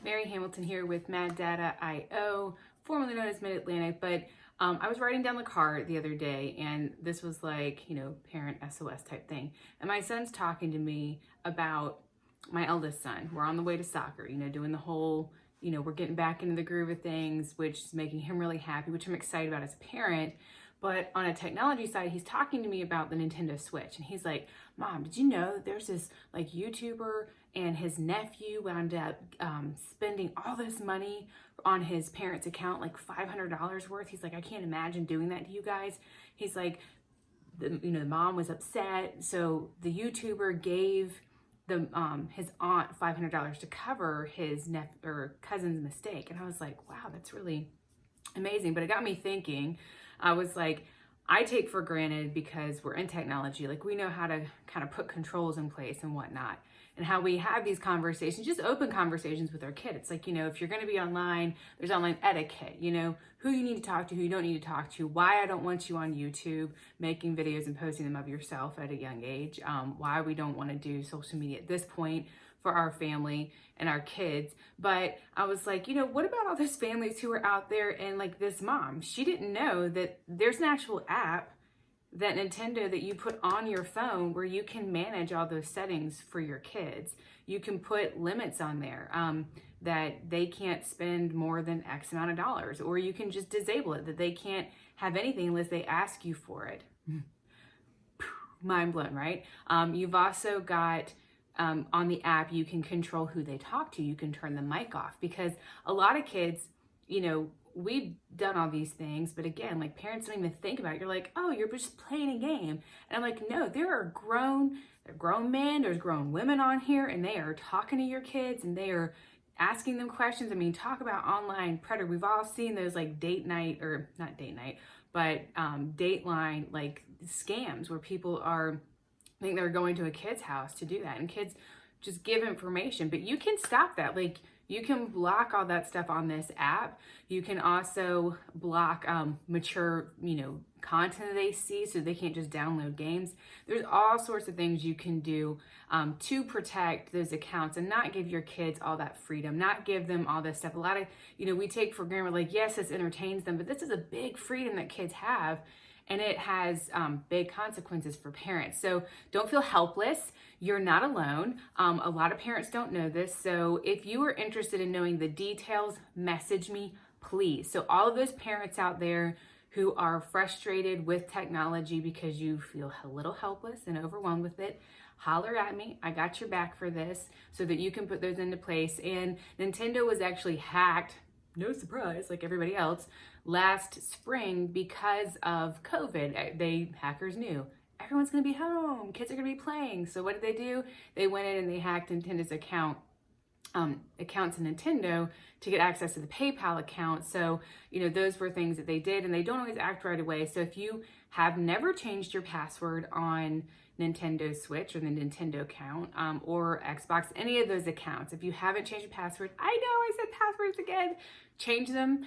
Mary Hamilton here with Mad Data IO, formerly known as Mid-Atlantic, but I was riding down the car the other day and this was like, parent SOS type thing. And my son's talking to me about my eldest son. We're on the way to soccer, doing the whole, we're getting back into the groove of things, which is making him really happy, which I'm excited about as a parent. But on a technology side, he's talking to me about the Nintendo Switch. And he's like, Mom, did you know there's this like YouTuber and his nephew wound up spending all this money on his parents' account, like $500 worth. He's like, I can't imagine doing that to you guys. He's like, the mom was upset. So the YouTuber gave his aunt $500 to cover his cousin's mistake. And I was like, wow, that's really amazing. But it got me thinking. I was like, I take for granted because we're in technology, like we know how to kind of put controls in place and whatnot, and how we have these conversations, just open conversations with our kids. It's like, if you're going to be online, there's online etiquette, who you need to talk to, who you don't need to talk to, why I don't want you on YouTube making videos and posting them of yourself at a young age, why we don't want to do social media at this point for our family and our kids. But I was like, what about all those families who are out there, and like this mom, she didn't know that there's an actual app that Nintendo that you put on your phone where you can manage all those settings for your kids. You can put limits on there that they can't spend more than X amount of dollars, or you can just disable it, that they can't have anything unless they ask you for it. Mind blown, right? You've also got on the app, you can control who they talk to. You can turn the mic off, because a lot of kids, we've done all these things, but again, like parents don't even think about it. You're like, oh, you're just playing a game. And I'm like, no, there are grown men, there's grown women on here, and they are talking to your kids and they are asking them questions. I mean, talk about online predator. We've all seen those like Dateline like scams where people think they're going to a kid's house to do that, and kids just give information. But you can stop that. Like, you can block all that stuff on this app. You can also block mature, content that they see, so they can't just download games. There's all sorts of things you can do to protect those accounts and not give your kids all that freedom, not give them all this stuff. A lot of, we take for granted, like, yes, this entertains them, but this is a big freedom that kids have. And it has big consequences for parents. So don't feel helpless. You're not alone. A lot of parents don't know this. So if you are interested in knowing the details, message me, please. So all of those parents out there who are frustrated with technology because you feel a little helpless and overwhelmed with it, holler at me. I got your back for this, so that you can put those into place. And Nintendo was actually hacked, no surprise, like everybody else, last spring because of COVID. Hackers knew everyone's going to be home, kids are going to be playing. So what did they do? They went in and they hacked Nintendo's accounts in Nintendo to get access to the PayPal account. So, those were things that they did, and they don't always act right away. So if you have never changed your password on Nintendo Switch or the Nintendo account or Xbox, any of those accounts, if you haven't changed your password, I know I said passwords again, change them.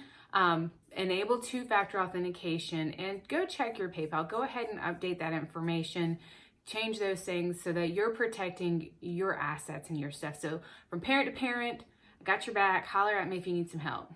Enable two-factor authentication, and go check your PayPal. Go ahead and update that information. Change those things so that you're protecting your assets and your stuff. So from parent to parent, I got your back. Holler at me if you need some help.